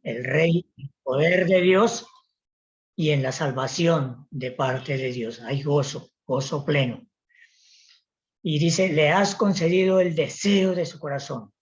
el rey, el poder de Dios y en la salvación de parte de Dios. Hay gozo, gozo pleno. Y dice, le has concedido el deseo de su corazón.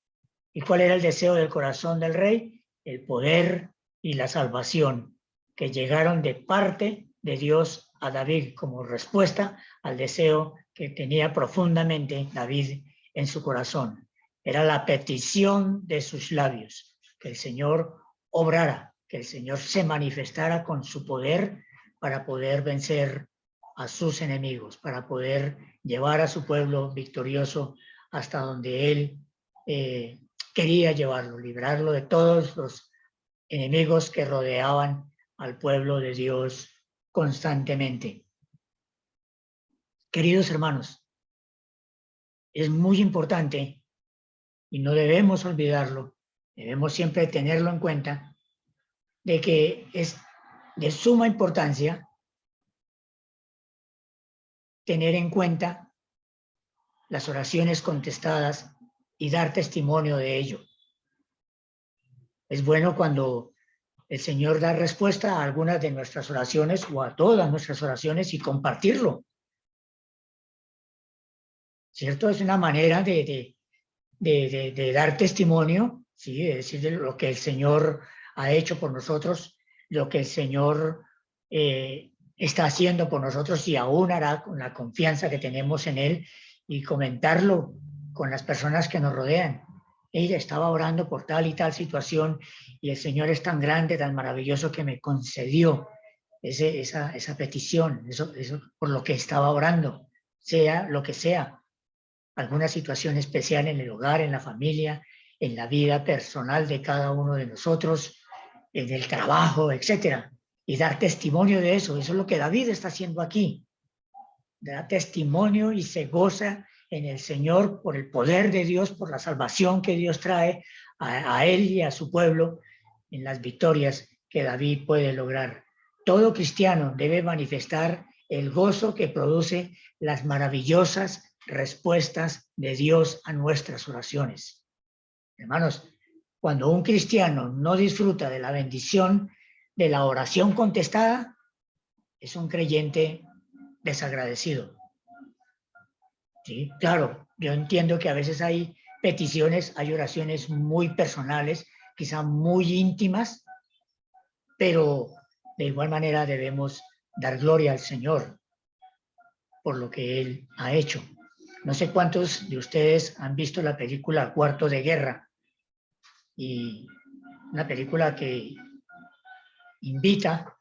¿Y cuál era el deseo del corazón del rey? El poder y la salvación que llegaron de parte de Dios a David como respuesta al deseo que tenía profundamente David en su corazón. Era la petición de sus labios, que el Señor obrara, que el Señor se manifestara con su poder para poder vencer a sus enemigos, para poder llevar a su pueblo victorioso hasta donde él quería llevarlo, librarlo de todos los enemigos que rodeaban al pueblo de Dios constantemente. Queridos hermanos, es muy importante y no debemos olvidarlo, debemos siempre tenerlo en cuenta, de que es de suma importancia tener en cuenta las oraciones contestadas y dar testimonio de ello. Es bueno cuando el Señor da respuesta a algunas de nuestras oraciones o a todas nuestras oraciones y compartirlo. ¿Cierto? Es una manera de dar testimonio, ¿sí? De decir de lo que el Señor ha hecho por nosotros, lo que el Señor está haciendo por nosotros y aún hará con la confianza que tenemos en Él y comentarlo con las personas que nos rodean. Ella estaba orando por tal y tal situación y el Señor es tan grande, tan maravilloso que me concedió esa petición, eso por lo que estaba orando, sea lo que sea, alguna situación especial en el hogar, en la familia, en la vida personal de cada uno de nosotros, en el trabajo, etcétera, y dar testimonio de eso. Eso es lo que David está haciendo aquí. Da testimonio y se goza en el Señor por el poder de Dios, por la salvación que Dios trae a él y a su pueblo en las victorias que David puede lograr. Todo cristiano debe manifestar el gozo que produce las maravillosas respuestas de Dios a nuestras oraciones. Hermanos, cuando un cristiano no disfruta de la bendición de la oración contestada, es un creyente desagradecido. Sí, claro, yo entiendo que a veces hay peticiones, hay oraciones muy personales, quizá muy íntimas, pero de igual manera debemos dar gloria al Señor por lo que Él ha hecho. No sé cuántos de ustedes han visto la película Cuarto de Guerra, y una película que invita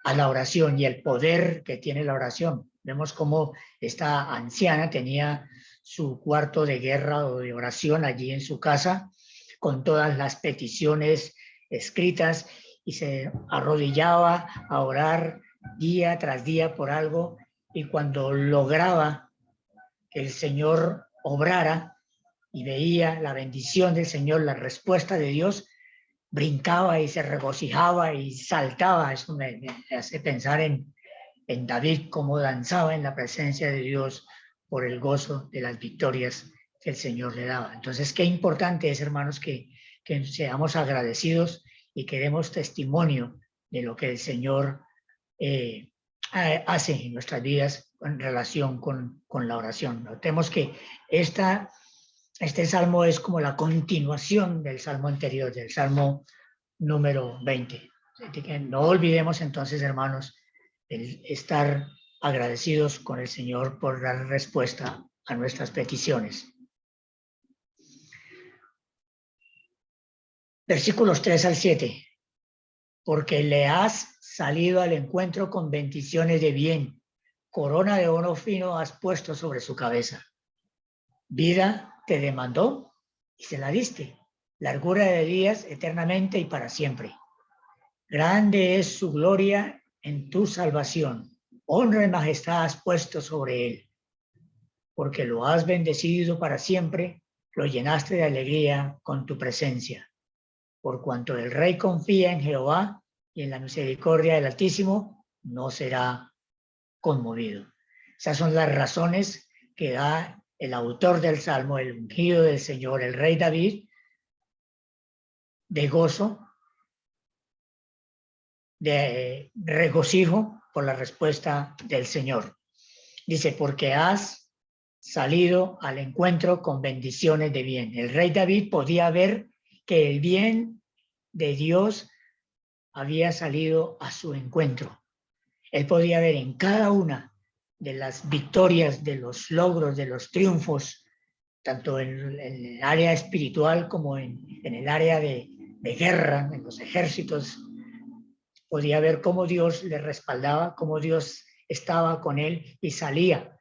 a la oración y el poder que tiene la oración. Vemos cómo esta anciana tenía su cuarto de guerra o de oración allí en su casa, con todas las peticiones escritas, y se arrodillaba a orar día tras día por algo, y cuando lograba que el Señor obrara y veía la bendición del Señor, la respuesta de Dios, brincaba y se regocijaba y saltaba. Eso me hace pensar en David, cómo danzaba en la presencia de Dios por el gozo de las victorias que el Señor le daba. Entonces, qué importante es, hermanos, que seamos agradecidos y que demos testimonio de lo que el Señor hace en nuestras vidas en relación con la oración. Notemos que este salmo es como la continuación del salmo anterior, del salmo número 20. Así que no olvidemos entonces, hermanos, el estar agradecidos con el Señor por dar respuesta a nuestras peticiones. Versículos 3 al 7. Porque le has salido al encuentro con bendiciones de bien, corona de oro fino has puesto sobre su cabeza. Vida te demandó y se la diste, largura de días eternamente y para siempre. Grande es su gloria en tu salvación, honra y majestad has puesto sobre él, porque lo has bendecido para siempre, lo llenaste de alegría con tu presencia. Por cuanto el rey confía en Jehová y en la misericordia del Altísimo, no será conmovido. Esas son las razones que da el autor del Salmo, el ungido del Señor, el rey David, de gozo de regocijo por la respuesta del Señor. Dice, porque has salido al encuentro con bendiciones de bien. El rey David podía ver que el bien de Dios había salido a su encuentro. Él podía ver en cada una de las victorias, de los logros, de los triunfos, tanto en el área espiritual como en el área de guerra, en los ejércitos. Podía ver cómo Dios le respaldaba, cómo Dios estaba con él y salía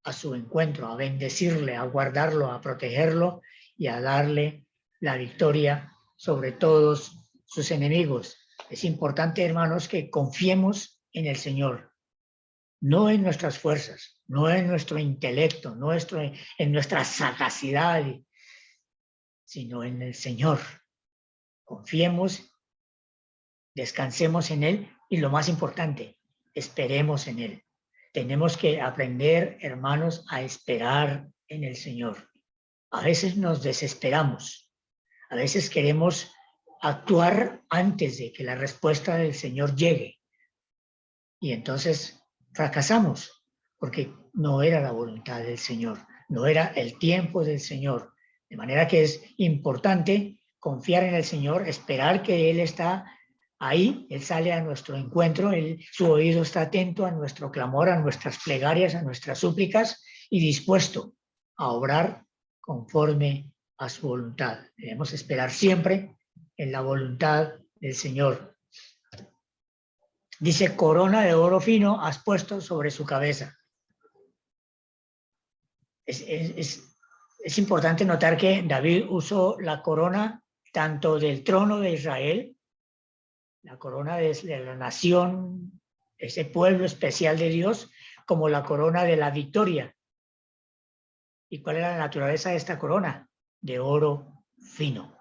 a su encuentro, a bendecirle, a guardarlo, a protegerlo y a darle la victoria sobre todos sus enemigos. Es importante, hermanos, que confiemos en el Señor, no en nuestras fuerzas, no en nuestro intelecto, no en nuestra sagacidad, sino en el Señor. Confiemos, descansemos en Él y lo más importante, esperemos en Él. Tenemos que aprender, hermanos, a esperar en el Señor. A veces nos desesperamos, a veces queremos actuar antes de que la respuesta del Señor llegue. Y entonces fracasamos, porque no era la voluntad del Señor, no era el tiempo del Señor. De manera que es importante confiar en el Señor, esperar que Él está ahí, Él sale a nuestro encuentro, su oído está atento a nuestro clamor, a nuestras plegarias, a nuestras súplicas y dispuesto a obrar conforme a su voluntad. Debemos esperar siempre en la voluntad del Señor. Dice, corona de oro fino has puesto sobre su cabeza. Es importante notar que David usó la corona tanto del trono de Israel, la corona de la nación, ese pueblo especial de Dios, como la corona de la victoria. ¿Y cuál era la naturaleza de esta corona? De oro fino.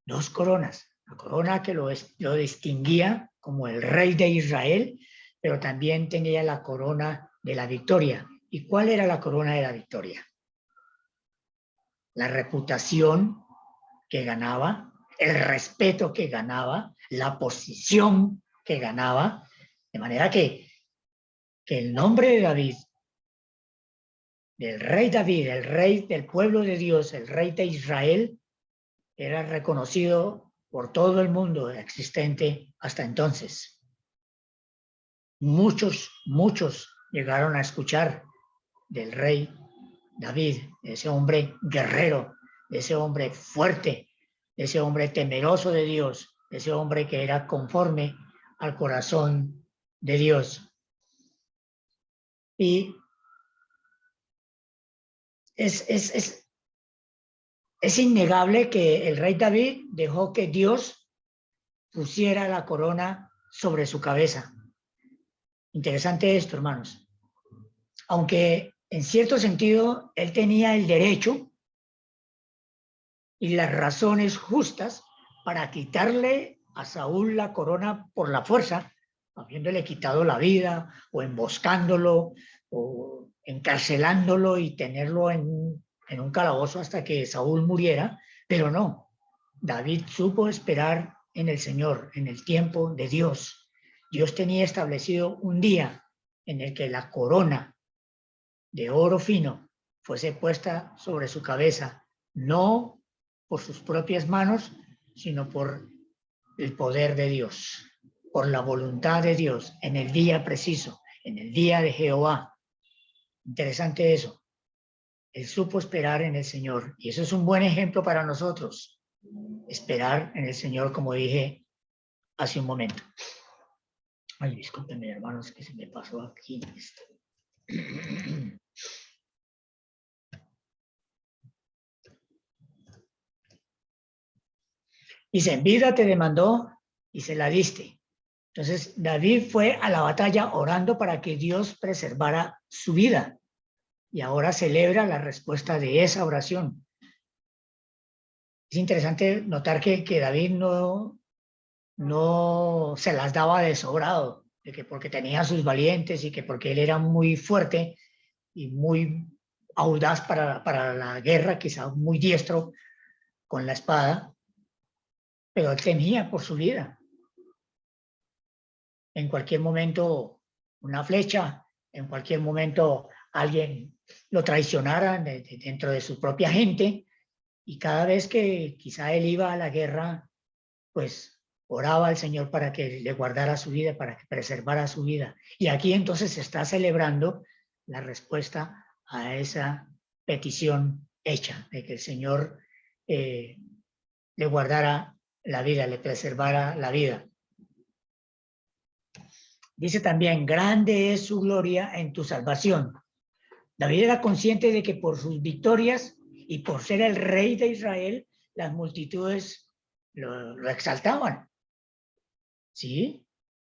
Dos coronas. La corona que lo distinguía como el rey de Israel, pero también tenía la corona de la victoria. ¿Y cuál era la corona de la victoria? La reputación que ganaba, el respeto que ganaba, la posición que ganaba, de manera que el nombre de David, del rey David, el rey del pueblo de Dios, el rey de Israel, era reconocido por todo el mundo existente hasta entonces. Muchos llegaron a escuchar del rey David, de ese hombre guerrero, de ese hombre fuerte, de ese hombre temeroso de Dios, de ese hombre que era conforme al corazón de Dios. Y es innegable que el rey David dejó que Dios pusiera la corona sobre su cabeza. Interesante esto, hermanos. Aunque en cierto sentido él tenía el derecho y las razones justas para quitarle a Saúl la corona por la fuerza, habiéndole quitado la vida o emboscándolo o encarcelándolo y tenerlo en un calabozo hasta que Saúl muriera, pero no, David supo esperar en el Señor, en el tiempo de Dios. Dios tenía establecido un día en el que la corona de oro fino fuese puesta sobre su cabeza, no por sus propias manos, sino por el poder de Dios, por la voluntad de Dios, en el día preciso, en el día de Jehová. Interesante eso. Él supo esperar en el Señor, y eso es un buen ejemplo para nosotros, esperar en el Señor, como dije hace un momento. Ay, discúlpenme, hermanos, que se me pasó aquí esto. Dice, en vida te demandó y se la diste. Entonces, David fue a la batalla orando para que Dios preservara su vida. Y ahora celebra la respuesta de esa oración. Es interesante notar que David no se las daba de sobrado, de que porque tenía sus valientes y que porque él era muy fuerte y muy audaz para la guerra, quizá muy diestro con la espada, pero él temía por su vida. en cualquier momento una flecha, en cualquier momento alguien lo traicionara dentro de su propia gente, y cada vez que quizá él iba a la guerra, pues oraba al Señor para que le guardara su vida, para que preservara su vida. Y aquí entonces se está celebrando la respuesta a esa petición hecha, de que el Señor le guardara la vida, le preservara la vida. Dice también, grande es su gloria en tu salvación. David era consciente de que por sus victorias y por ser el rey de Israel, las multitudes lo exaltaban. ¿Sí?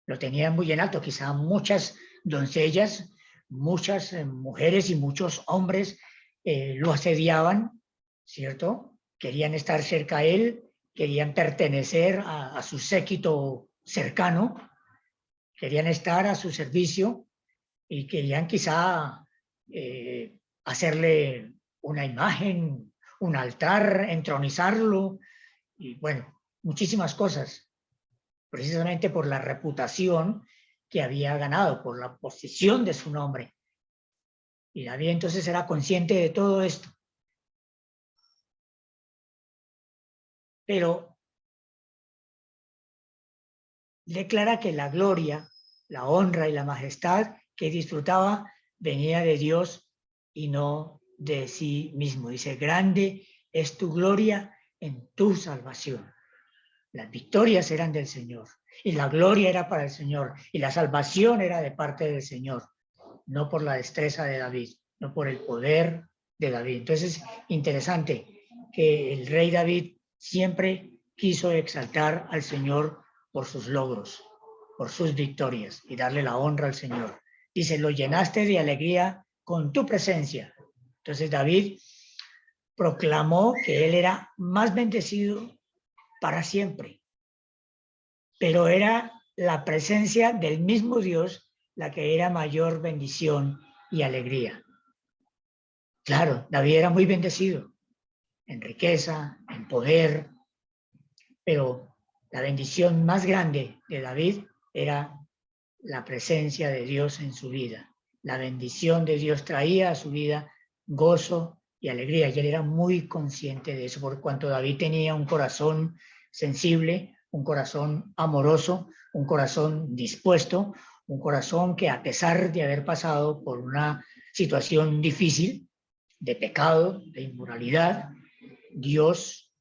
Lo tenían muy en alto. Quizá muchas doncellas, muchas mujeres y muchos hombres lo asediaban, ¿cierto? Querían estar cerca a él, querían pertenecer a su séquito cercano, querían estar a su servicio y querían quizá hacerle una imagen, un altar, entronizarlo y bueno, muchísimas cosas, precisamente por la reputación que había ganado, por la posición de su nombre. Y David entonces era consciente de todo esto. Pero declara que la gloria, la honra y la majestad que disfrutaba venía de Dios y no de sí mismo. Dice, grande es tu gloria en tu salvación. Las victorias eran del Señor y la gloria era para el Señor y la salvación era de parte del Señor, no por la destreza de David, no por el poder de David. Entonces, interesante que el rey David siempre quiso exaltar al Señor por sus logros, por sus victorias y darle la honra al Señor. Dice, lo llenaste de alegría con tu presencia. Entonces David proclamó que él era más bendecido para siempre, pero era la presencia del mismo Dios la que era mayor bendición y alegría. Claro, David era muy bendecido en riqueza, en poder, pero la bendición más grande de David era la presencia de Dios en su vida. La bendición de Dios traía a su vida gozo y alegría, y él era muy consciente de eso, por cuanto David tenía un corazón sensible, un corazón amoroso, un corazón dispuesto, un corazón que a pesar de haber pasado por una situación difícil, de pecado, de inmoralidad, Dios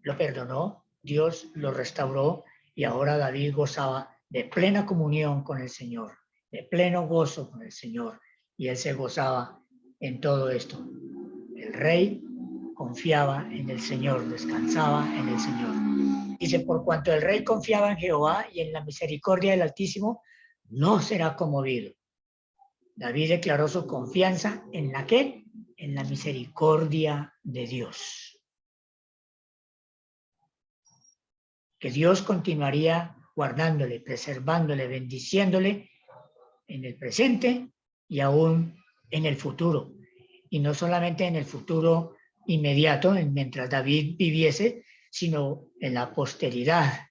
lo perdonó, Dios lo restauró y ahora David gozaba de plena comunión con el Señor, de pleno gozo con el Señor, y él se gozaba en todo esto. El rey confiaba en el Señor, descansaba en el Señor. Dice, por cuanto el rey confiaba en Jehová y en la misericordia del Altísimo, no será conmovido. David declaró su confianza en la que, en la misericordia de Dios. Que Dios continuaría guardándole, preservándole, bendiciéndole en el presente y aún en el futuro. Y no solamente en el futuro inmediato, mientras David viviese, sino en la posteridad.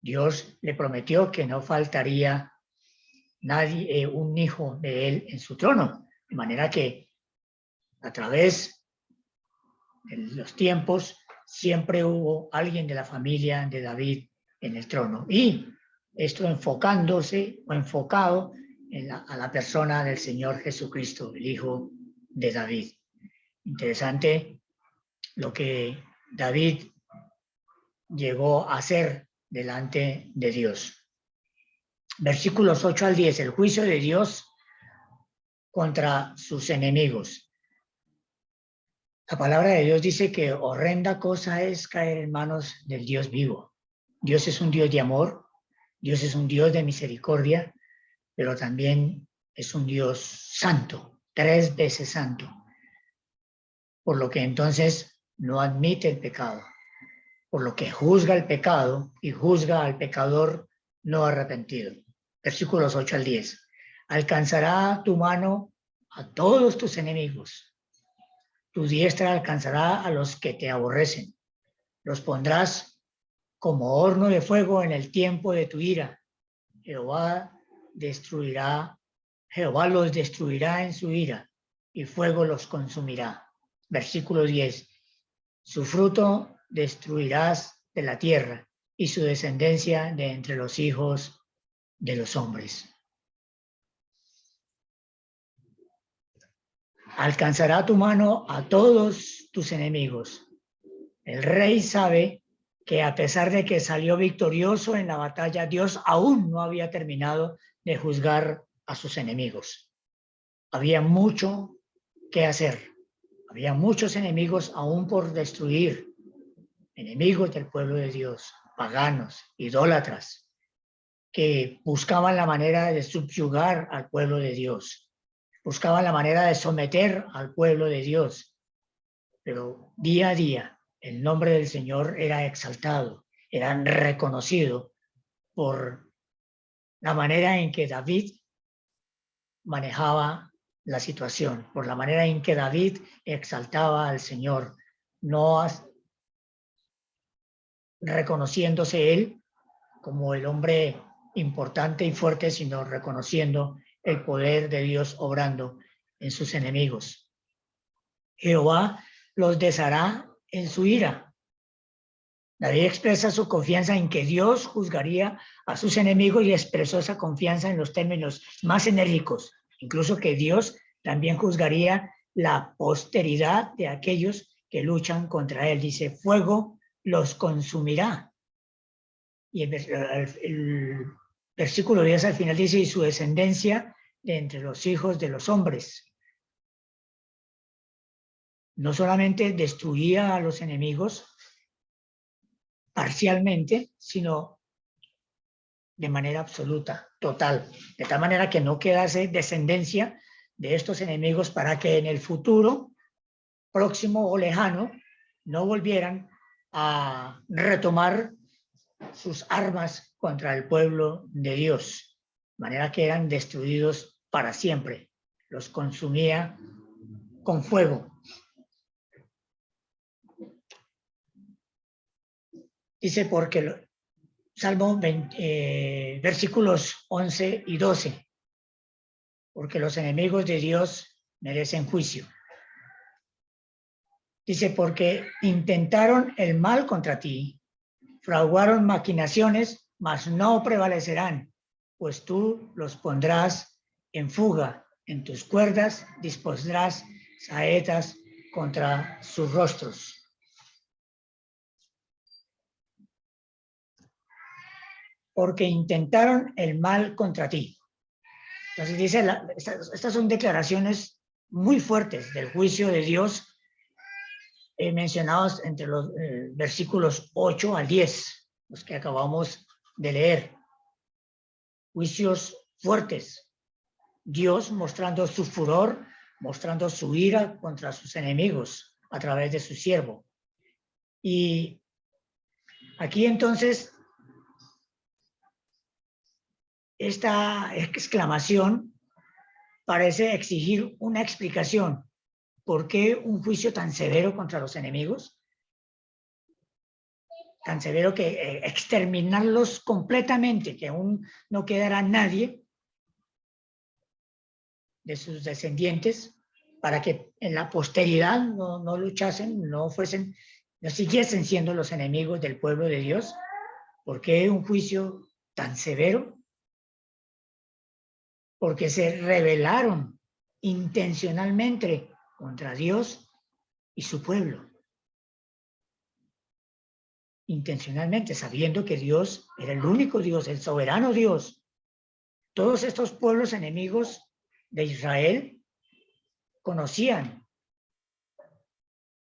Dios le prometió que no faltaría nadie, un hijo de él en su trono. De manera que a través de los tiempos siempre hubo alguien de la familia de David en el trono. Y esto enfocándose o enfocado a la persona del Señor Jesucristo, el Hijo de David. Interesante lo que David llegó a hacer delante de Dios. Versículos 8 al 10, el juicio de Dios contra sus enemigos. La palabra de Dios dice que horrenda cosa es caer en manos del Dios vivo. Dios es un Dios de amor, Dios es un Dios de misericordia, pero también es un Dios santo, 3 veces santo. Por lo que entonces no admite el pecado, por lo que juzga el pecado y juzga al pecador no arrepentido. Versículos 8 al 10. Alcanzará tu mano a todos tus enemigos. Tu diestra alcanzará a los que te aborrecen. Los pondrás como horno de fuego en el tiempo de tu ira. Jehová los destruirá en su ira, y fuego los consumirá. Versículo 10. Su fruto destruirás de la tierra, y su descendencia de entre los hijos de los hombres. Alcanzará tu mano a todos tus enemigos. El rey sabe que a pesar de que salió victorioso en la batalla, Dios aún no había terminado de juzgar a sus enemigos. Había mucho que hacer. Había muchos enemigos aún por destruir, enemigos del pueblo de Dios, paganos, idólatras, que buscaban la manera de subyugar al pueblo de Dios, buscaban la manera de someter al pueblo de Dios. Pero día a día el nombre del Señor era exaltado, era reconocido por la manera en que David manejaba la situación, por la manera en que David exaltaba al Señor, no reconociéndose él como el hombre importante y fuerte, sino reconociendo el poder de Dios obrando en sus enemigos. Jehová los deshará en su ira. David expresa su confianza en que Dios juzgaría a sus enemigos y expresó esa confianza en los términos más enérgicos, incluso que Dios también juzgaría la posteridad de aquellos que luchan contra él. Dice, fuego los consumirá. Y el versículo 10 al final dice, y su descendencia de entre los hijos de los hombres. No solamente destruía a los enemigos parcialmente, sino de manera absoluta, total, de tal manera que no quedase descendencia de estos enemigos para que en el futuro próximo o lejano no volvieran a retomar sus armas contra el pueblo de Dios, de manera que eran destruidos para siempre, los consumía con fuego. Dice porque Salmo 20, versículos 11 y 12, porque los enemigos de Dios merecen juicio. Dice, porque intentaron el mal contra ti, fraguaron maquinaciones, mas no prevalecerán, pues tú los pondrás en fuga, en tus cuerdas dispondrás saetas contra sus rostros. Porque intentaron el mal contra ti. Entonces dice, estas son declaraciones muy fuertes del juicio de Dios mencionados entre los versículos 8 al 10, los que acabamos de leer. Juicios fuertes. Dios mostrando su furor, mostrando su ira contra sus enemigos a través de su siervo. Y aquí entonces, esta exclamación parece exigir una explicación. ¿Por qué un juicio tan severo contra los enemigos? Tan severo que exterminarlos completamente, que aún no quedará nadie de sus descendientes, para que en la posteridad no luchasen, no siguiesen siendo los enemigos del pueblo de Dios. ¿Por qué un juicio tan severo? Porque se rebelaron intencionalmente contra Dios y su pueblo. Intencionalmente, sabiendo que Dios era el único Dios, el soberano Dios. Todos estos pueblos enemigos de Israel conocían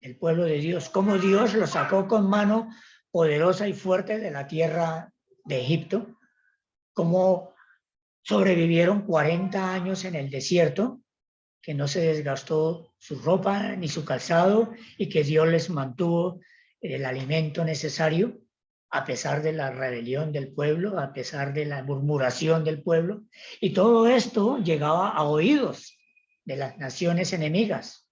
el pueblo de Dios, cómo Dios los sacó con mano poderosa y fuerte de la tierra de Egipto, cómo sobrevivieron 40 años en el desierto, que no se desgastó su ropa ni su calzado y que Dios les mantuvo el alimento necesario a pesar de la rebelión del pueblo, a pesar de la murmuración del pueblo. Y todo esto llegaba a oídos de las naciones enemigas.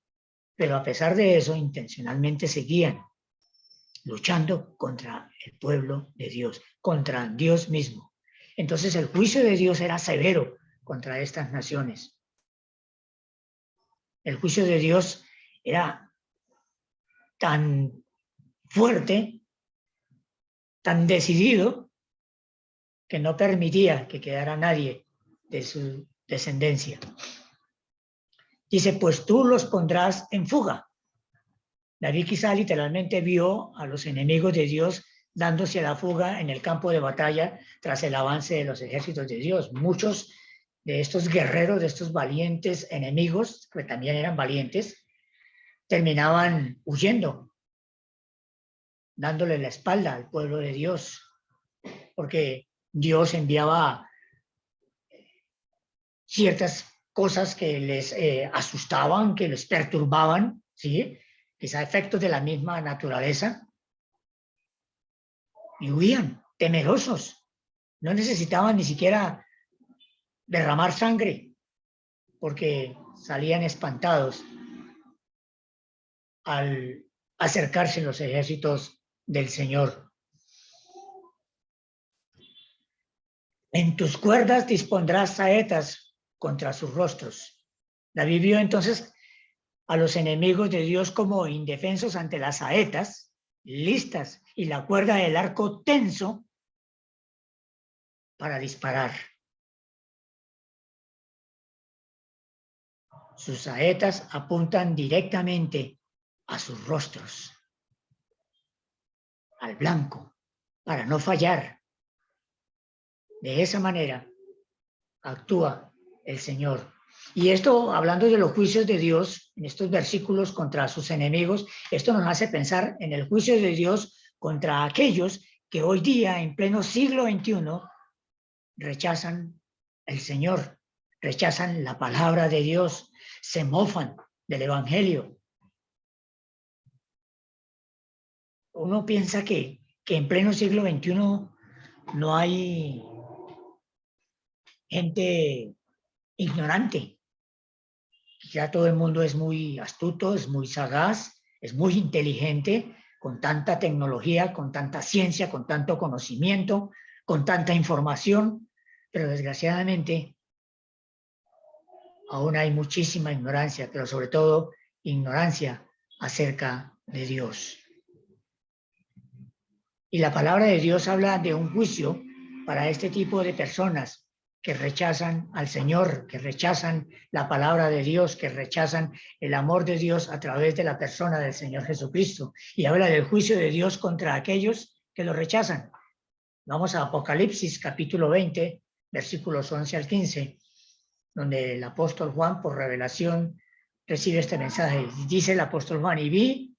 Pero a pesar de eso, intencionalmente seguían luchando contra el pueblo de Dios, contra Dios mismo. Entonces el juicio de Dios era severo contra estas naciones. El juicio de Dios era tan fuerte, tan decidido, que no permitía que quedara nadie de su descendencia. Dice, pues tú los pondrás en fuga. David quizá literalmente vio a los enemigos de Dios dándose a la fuga en el campo de batalla tras el avance de los ejércitos de Dios. Muchos de estos guerreros, de estos valientes enemigos, que también eran valientes, terminaban huyendo, dándole la espalda al pueblo de Dios, porque Dios enviaba ciertas cosas que les asustaban, que les perturbaban, ¿sí? Quizá efectos de la misma naturaleza, y huían, temerosos. No necesitaban ni siquiera derramar sangre, porque salían espantados al acercarse los ejércitos del Señor. En tus cuerdas dispondrás saetas contra sus rostros. David vio entonces a los enemigos de Dios como indefensos ante las saetas, listas, y la cuerda del arco tenso para disparar. Sus saetas apuntan directamente a sus rostros, al blanco, para no fallar. De esa manera actúa el Señor. Y esto, hablando de los juicios de Dios, en estos versículos contra sus enemigos, esto nos hace pensar en el juicio de Dios contra aquellos que hoy día, en pleno siglo XXI, rechazan el Señor, rechazan la palabra de Dios, se mofan del Evangelio. Uno piensa que en pleno siglo XXI no hay gente ignorante. Ya todo el mundo es muy astuto, es muy sagaz, es muy inteligente, con tanta tecnología, con tanta ciencia, con tanto conocimiento, con tanta información, pero desgraciadamente aún hay muchísima ignorancia, pero sobre todo ignorancia acerca de Dios. Y la palabra de Dios habla de un juicio para este tipo de personas que rechazan al Señor, que rechazan la palabra de Dios, que rechazan el amor de Dios a través de la persona del Señor Jesucristo. Y habla del juicio de Dios contra aquellos que lo rechazan. Vamos a Apocalipsis capítulo 20, versículos 11 al 15, donde el apóstol Juan, por revelación, recibe este mensaje. Dice el apóstol Juan, y vi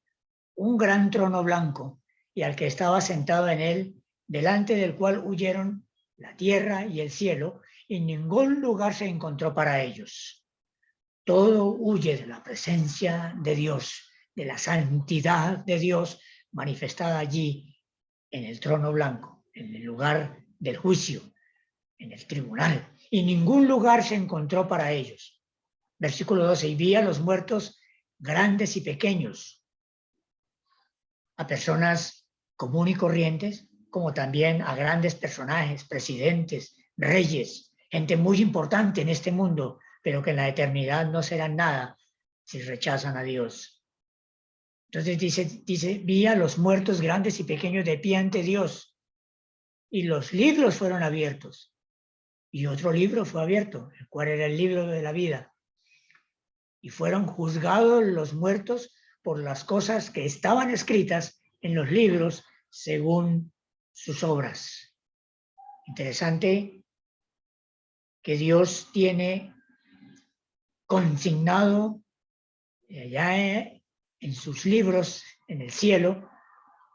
un gran trono blanco, y al que estaba sentado en él, delante del cual huyeron la tierra y el cielo, y ningún lugar se encontró para ellos. Todo huye de la presencia de Dios, de la santidad de Dios manifestada allí en el trono blanco, en el lugar del juicio, en el tribunal, y ningún lugar se encontró para ellos. Versículo 12, y vi a los muertos grandes y pequeños, a personas comunes y corrientes, como también a grandes personajes, presidentes, reyes, gente muy importante en este mundo, pero que en la eternidad no serán nada si rechazan a Dios. Entonces dice, vi a los muertos grandes y pequeños de pie ante Dios, y los libros fueron abiertos, y otro libro fue abierto, el cual era el libro de la vida, y fueron juzgados los muertos por las cosas que estaban escritas en los libros según sus obras. Interesante que Dios tiene consignado ya en sus libros en el cielo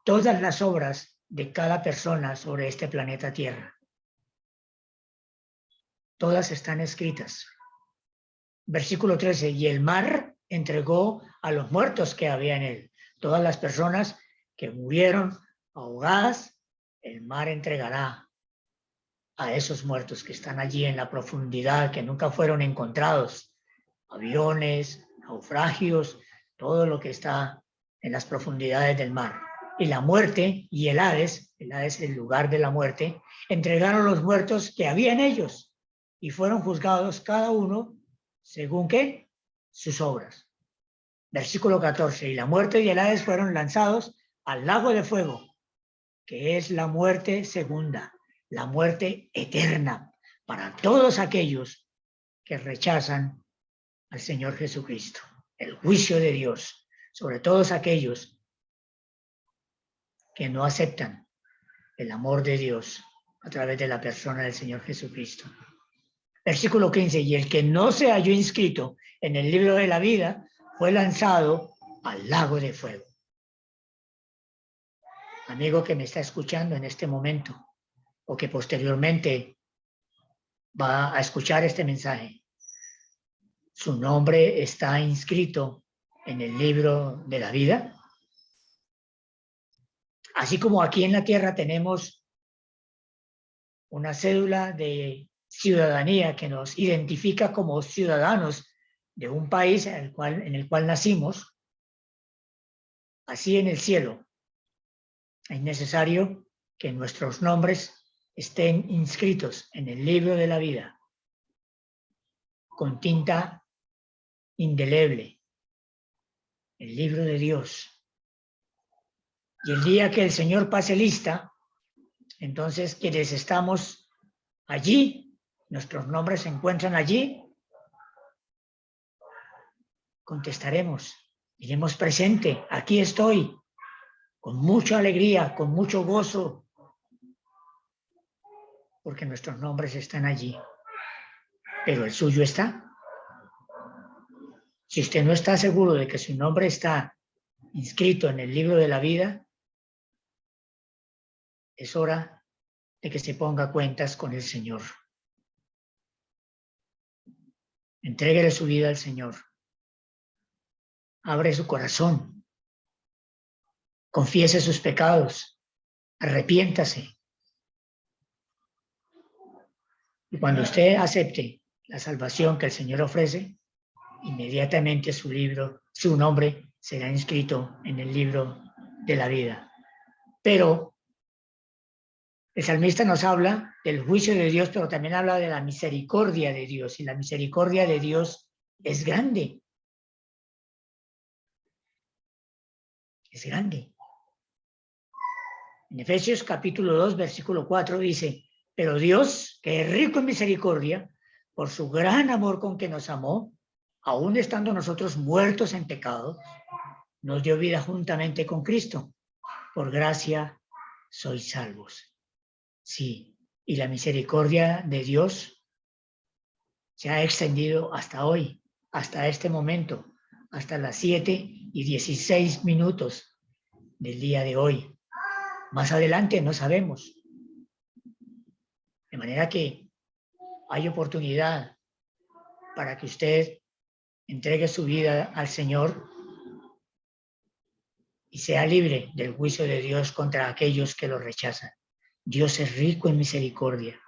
todas las obras de cada persona sobre este planeta Tierra. Todas están escritas. Versículo 13, y el mar entregó a los muertos que había en él. Todas las personas que murieron ahogadas, el mar entregará a esos muertos que están allí en la profundidad, que nunca fueron encontrados. Aviones, naufragios, todo lo que está en las profundidades del mar. y la muerte y el Hades el lugar de la muerte, entregaron los muertos que había en ellos y fueron juzgados cada uno según ¿qué? Sus obras. Versículo 14, y la muerte y el Hades fueron lanzados al lago de fuego, que es la muerte segunda, la muerte eterna para todos aquellos que rechazan al Señor Jesucristo. El juicio de Dios sobre todos aquellos que no aceptan el amor de Dios a través de la persona del Señor Jesucristo. Versículo 15, y el que no se halló inscrito en el libro de la vida fue lanzado al lago de fuego. Amigo que me está escuchando en este momento o que posteriormente va a escuchar este mensaje, ¿su nombre está inscrito en el libro de la vida? Así como aquí en la tierra tenemos una cédula de ciudadanía que nos identifica como ciudadanos de un país en el cual nacimos, así en el cielo es necesario que nuestros nombres estén inscritos en el libro de la vida con tinta indeleble, el libro de Dios. Y el día que el Señor pase lista, entonces quienes estamos allí, nuestros nombres se encuentran allí, contestaremos, diremos presente, aquí estoy, con mucha alegría, con mucho gozo, porque nuestros nombres están allí, pero el suyo está. Si usted no está seguro de que su nombre está inscrito en el libro de la vida, es hora de que se ponga cuentas con el Señor. Entréguele su vida al Señor. Abre su corazón. Confiese sus pecados. Arrepiéntase. Y cuando usted acepte la salvación que el Señor ofrece, inmediatamente su nombre será inscrito en el libro de la vida. Pero el salmista nos habla del juicio de Dios, pero también habla de la misericordia de Dios. Y la misericordia de Dios es grande. Es grande. En Efesios capítulo 2, versículo 4 dice, pero Dios, que es rico en misericordia, por su gran amor con que nos amó, aun estando nosotros muertos en pecado, nos dio vida juntamente con Cristo. Por gracia sois salvos. Sí, y la misericordia de Dios se ha extendido hasta hoy, hasta este momento, hasta las 7:16 del día de hoy. Más adelante no sabemos. De manera que hay oportunidad para que usted entregue su vida al Señor y sea libre del juicio de Dios contra aquellos que lo rechazan. Dios es rico en misericordia.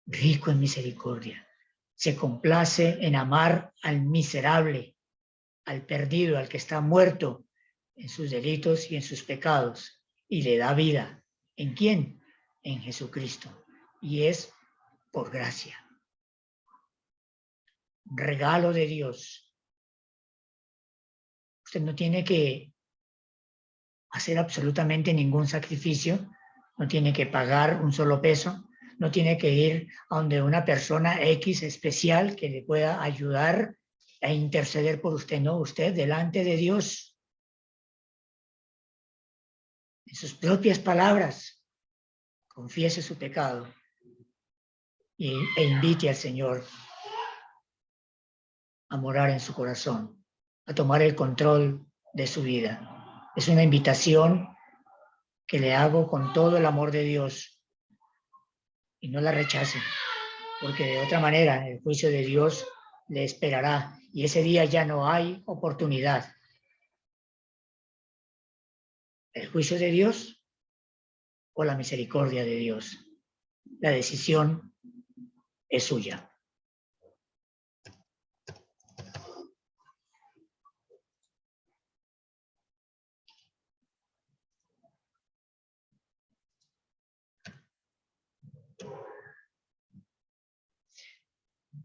Rico en misericordia. Se complace en amar al miserable, al perdido, al que está muerto en sus delitos y en sus pecados, y le da vida. ¿En quién? En Jesucristo. Y es por gracia. Regalo de Dios. Usted no tiene que hacer absolutamente ningún sacrificio, no tiene que pagar un solo peso, no tiene que ir a donde una persona X especial que le pueda ayudar a interceder por usted, no, usted delante de Dios, en sus propias palabras, confiese su pecado e invite al Señor a morar en su corazón, a tomar el control de su vida. Es una invitación que le hago con todo el amor de Dios y no la rechace, porque de otra manera el juicio de Dios le esperará y ese día ya no hay oportunidad. El juicio de Dios o la misericordia de Dios. La decisión es suya.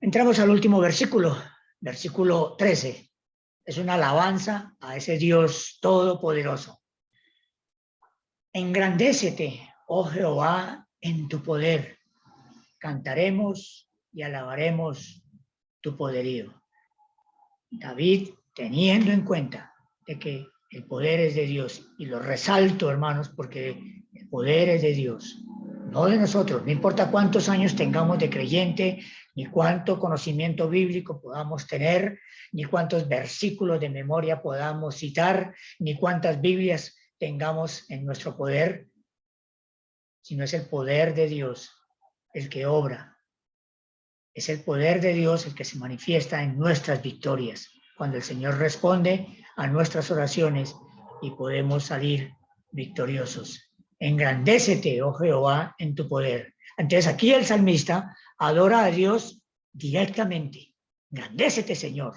Entramos al último versículo, versículo 13. Es una alabanza a ese Dios todopoderoso. Engrandécete, oh Jehová, en tu poder. Cantaremos y alabaremos tu poderío. David, teniendo en cuenta de que el poder es de Dios, y lo resalto, hermanos, porque el poder es de Dios, no de nosotros, no importa cuántos años tengamos de creyente, ni cuánto conocimiento bíblico podamos tener, ni cuántos versículos de memoria podamos citar, ni cuántas Biblias tengamos en nuestro poder, sino es el poder de Dios el que obra. Es el poder de Dios el que se manifiesta en nuestras victorias, cuando el Señor responde a nuestras oraciones y podemos salir victoriosos. Engrandécete, oh Jehová, en tu poder. Entonces aquí el salmista adora a Dios directamente. Engrandécete, Señor.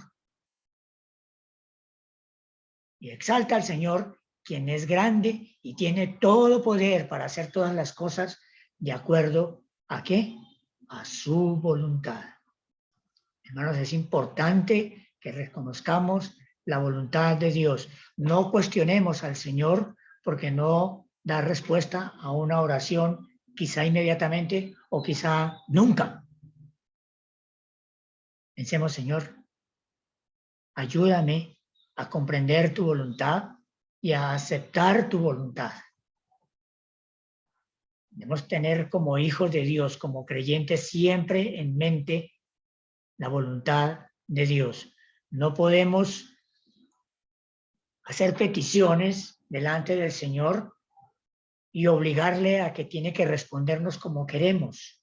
Y exalta al Señor, quien es grande y tiene todo poder para hacer todas las cosas de acuerdo a ¿qué? A su voluntad. Hermanos, es importante que reconozcamos la voluntad de Dios. No cuestionemos al Señor porque no da respuesta a una oración quizá inmediatamente o quizá nunca. Pensemos, Señor, ayúdame a comprender tu voluntad y a aceptar tu voluntad. Debemos tener como hijos de Dios, como creyentes, siempre en mente la voluntad de Dios. No podemos hacer peticiones delante del Señor y obligarle a que tiene que respondernos como queremos.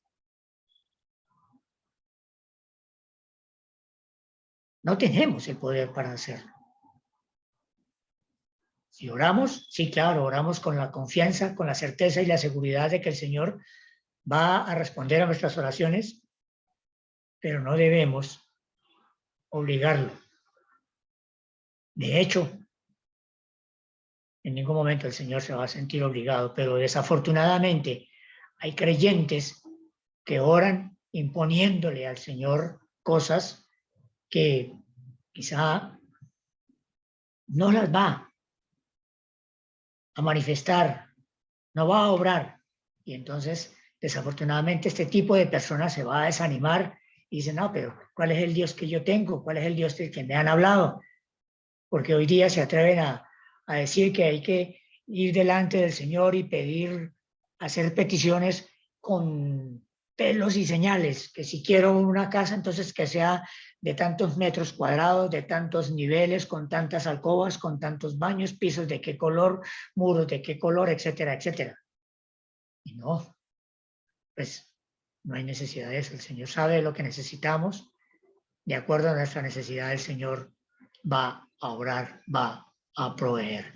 No tenemos el poder para hacerlo. Si oramos, sí, claro, oramos con la confianza, con la certeza y la seguridad de que el Señor va a responder a nuestras oraciones, pero no debemos obligarlo. De hecho, en ningún momento el Señor se va a sentir obligado, pero desafortunadamente hay creyentes que oran imponiéndole al Señor cosas que quizá no las va a manifestar, no va a obrar. Y entonces, desafortunadamente, este tipo de personas se va a desanimar y dice, no, pero ¿cuál es el Dios que yo tengo? ¿Cuál es el Dios del que me han hablado? Porque hoy día se atreven a decir que hay que ir delante del Señor y pedir, hacer peticiones con pelos y señales, que si quiero una casa, entonces que sea de tantos metros cuadrados, de tantos niveles, con tantas alcobas, con tantos baños, pisos de qué color, muros de qué color, etcétera, etcétera. Y no, pues no hay necesidad de eso. El Señor sabe lo que necesitamos. De acuerdo a nuestra necesidad, el Señor va a obrar, va a proveer.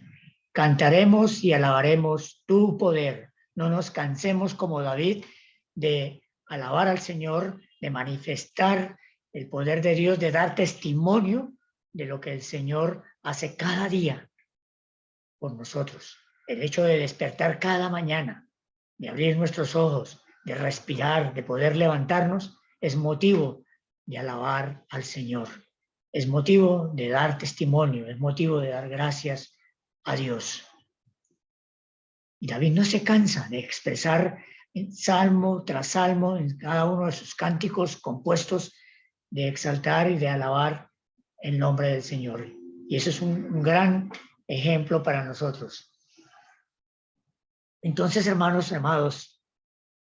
Cantaremos y alabaremos tu poder. No nos cansemos como David de alabar al Señor, de manifestar el poder de Dios, de dar testimonio de lo que el Señor hace cada día por nosotros. El hecho de despertar cada mañana, de abrir nuestros ojos, de respirar, de poder levantarnos, es motivo de alabar al Señor. Es motivo de dar testimonio, es motivo de dar gracias a Dios. Y David no se cansa de expresar en salmo tras salmo, en cada uno de sus cánticos compuestos, de exaltar y de alabar el nombre del Señor. Y eso es un gran ejemplo para nosotros. Entonces, hermanos, amados,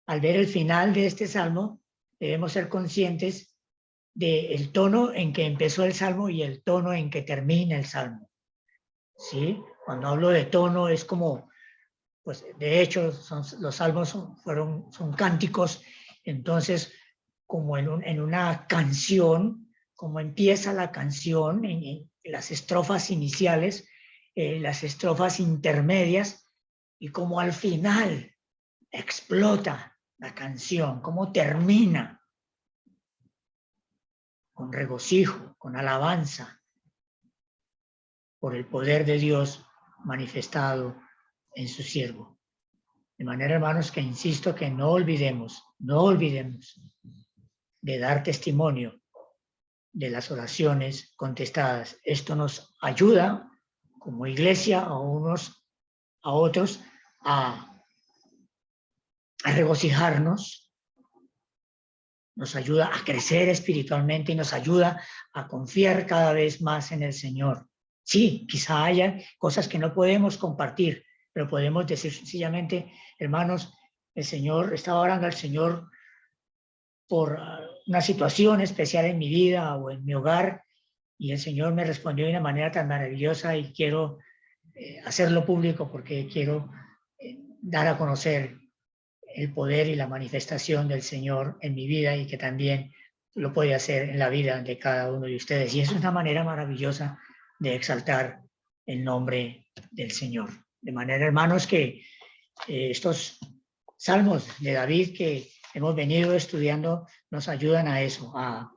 al ver el final de este salmo, debemos ser conscientes del tono en que empezó el salmo y el tono en que termina el salmo. ¿Sí? Cuando hablo de tono es como, pues de hecho los salmos son cánticos, entonces como en una canción, como empieza la canción, en las estrofas iniciales, las estrofas intermedias, y como al final explota la canción, como termina con regocijo, con alabanza por el poder de Dios manifestado en su siervo. De manera, hermanos, que insisto que no olvidemos de dar testimonio de las oraciones contestadas. Esto nos ayuda como iglesia a unos a otros a regocijarnos, nos ayuda a crecer espiritualmente y nos ayuda a confiar cada vez más en el Señor. Sí, quizá haya cosas que no podemos compartir, pero podemos decir sencillamente, hermanos, el Señor, estaba orando al Señor por una situación especial en mi vida o en mi hogar, y el Señor me respondió de una manera tan maravillosa y quiero hacerlo público porque quiero dar a conocer el poder y la manifestación del Señor en mi vida y que también lo puede hacer en la vida de cada uno de ustedes. Y eso es una manera maravillosa de exaltar el nombre del Señor. De manera, hermanos, que estos salmos de David que hemos venido estudiando nos ayudan a eso, a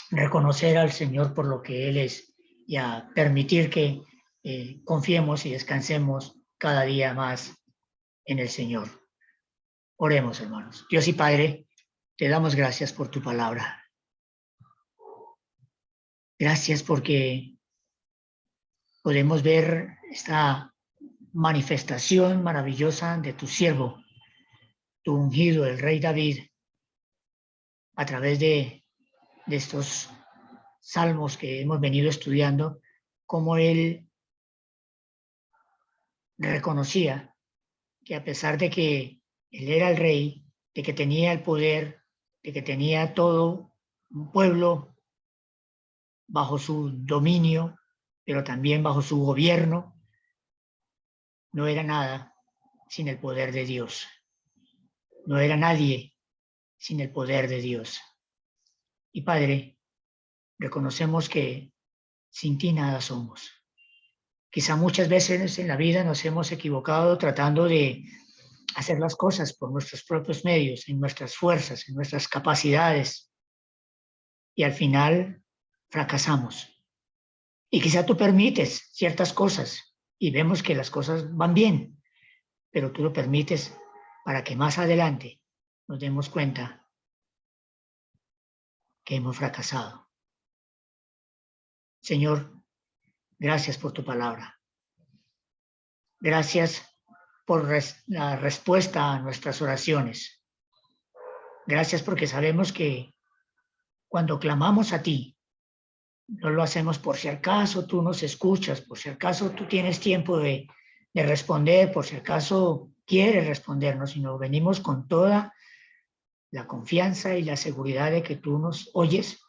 reconocer al Señor por lo que Él es y a permitir que confiemos y descansemos cada día más en el Señor. Oremos, hermanos. Dios y Padre, te damos gracias por tu palabra. Gracias porque podemos ver esta manifestación maravillosa de tu siervo, tu ungido, el rey David, a través de estos salmos que hemos venido estudiando, cómo él reconocía que a pesar de que él era el rey, de que tenía el poder, de que tenía todo un pueblo bajo su dominio, pero también bajo su gobierno, no era nada sin el poder de Dios. No era nadie sin el poder de Dios. Y Padre, reconocemos que sin ti nada somos. Quizá muchas veces en la vida nos hemos equivocado tratando de hacer las cosas por nuestros propios medios, en nuestras fuerzas, en nuestras capacidades. Y al final fracasamos. Y quizá tú permites ciertas cosas y vemos que las cosas van bien, pero tú lo permites para que más adelante nos demos cuenta que hemos fracasado. Señor, gracias por tu palabra. Gracias por la respuesta a nuestras oraciones. Gracias porque sabemos que cuando clamamos a ti, no lo hacemos por si acaso tú nos escuchas, por si acaso tú tienes tiempo de responder, por si acaso quieres respondernos, sino venimos con toda la confianza y la seguridad de que tú nos oyes,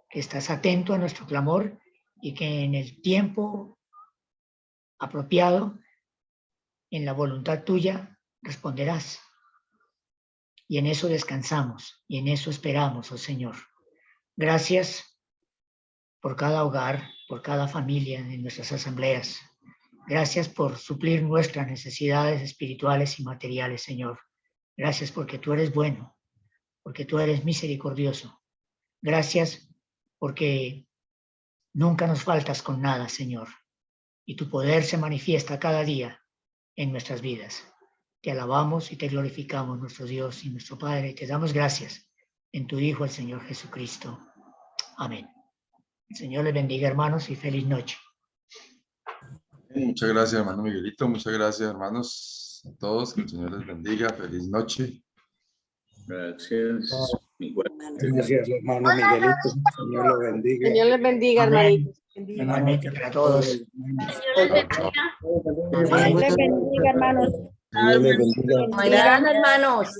que estás atento a nuestro clamor y que en el tiempo apropiado, en la voluntad tuya, responderás. Y en eso descansamos y en eso esperamos, oh Señor. Gracias por cada hogar, por cada familia en nuestras asambleas. Gracias por suplir nuestras necesidades espirituales y materiales, Señor. Gracias porque tú eres bueno, porque tú eres misericordioso. Gracias porque nunca nos faltas con nada, Señor. Y tu poder se manifiesta cada día en nuestras vidas. Te alabamos y te glorificamos, nuestro Dios y nuestro Padre. Te damos gracias en tu Hijo, el Señor Jesucristo. Amén. El Señor les bendiga, hermanos, y feliz noche. Muchas gracias, hermano Miguelito. Muchas gracias, hermanos, a todos. Que el Señor les bendiga. Feliz noche. Gracias. Gracias, hermano Miguelito. Señor lo bendiga. Señor les bendiga, Amén. hermanitos. Igualmente para todos. Chao. Amén. Dios les bendiga, hermanos. Señor les bendiga. Bendiga. hermanos.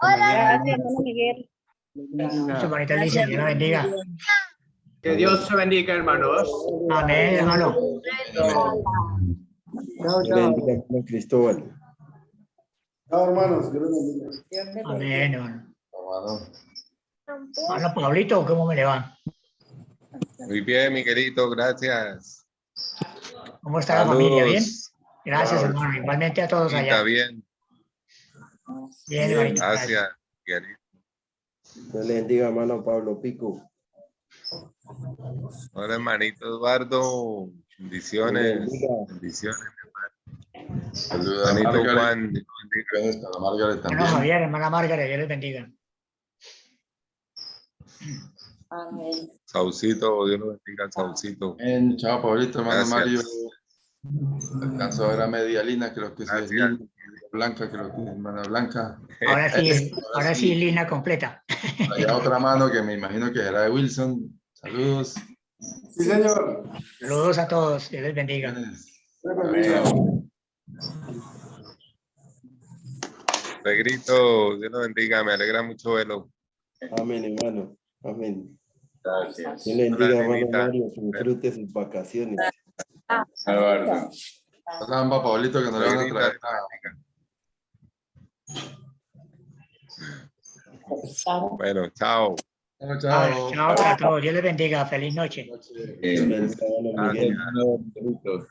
Gracias, hermano Miguel. Muchas bonitas dice, Dios la bendiga. Que Dios te bendiga, hermanos. Amén, hermano. Dios le bendiga, hermano Cristóbal. Chao, hermanos. Dios les bendiga. Amén, hermano. Hermano. Hola, Pablito, ¿cómo me le va? Muy bien, Miguelito, gracias. ¿Cómo está la familia? ¿Bien? Saludos. Gracias, hermano. Igualmente a todos allá. Está bien, Bien, hermanito. gracias, Miguelito. Dios le bendiga, hermano Pablo Pico. Hola, hermanito Eduardo. Bendiciones. Bendiga. Bendiciones, Saludos a hermanito Margaret. Juan. Bendiciones para Margaret Hermano también. Javier, hermana Margaret, Dios les bendiga. Amén. Saucito, Dios lo bendiga, Saucito. Chao, Pablito, hermano Gracias. Mario. Alcanzó a ver a media Lina, creo que sí es Gracias. Lina. Blanca, creo que es hermana Blanca. Ahora sí, línea completa. Hay otra mano que me imagino que era de Wilson. Saludos. Sí, señor. Saludos a todos. Dios les bendiga. Dios bendiga. Negrito, Dios lo bendiga, me alegra mucho verlo. Amén, hermano. Amén. Gracias. Dios le bendiga, Hola, hermano Nenita. Mario. Que disfrute sus vacaciones. Eduardo. Hola, Pablito, que nos le van a Negrito, traer. Bueno, chao. Chao, Chao, chao para todos. Dios les bendiga. Feliz noche. Dios le bendiga, hermano Miguel. Gracias.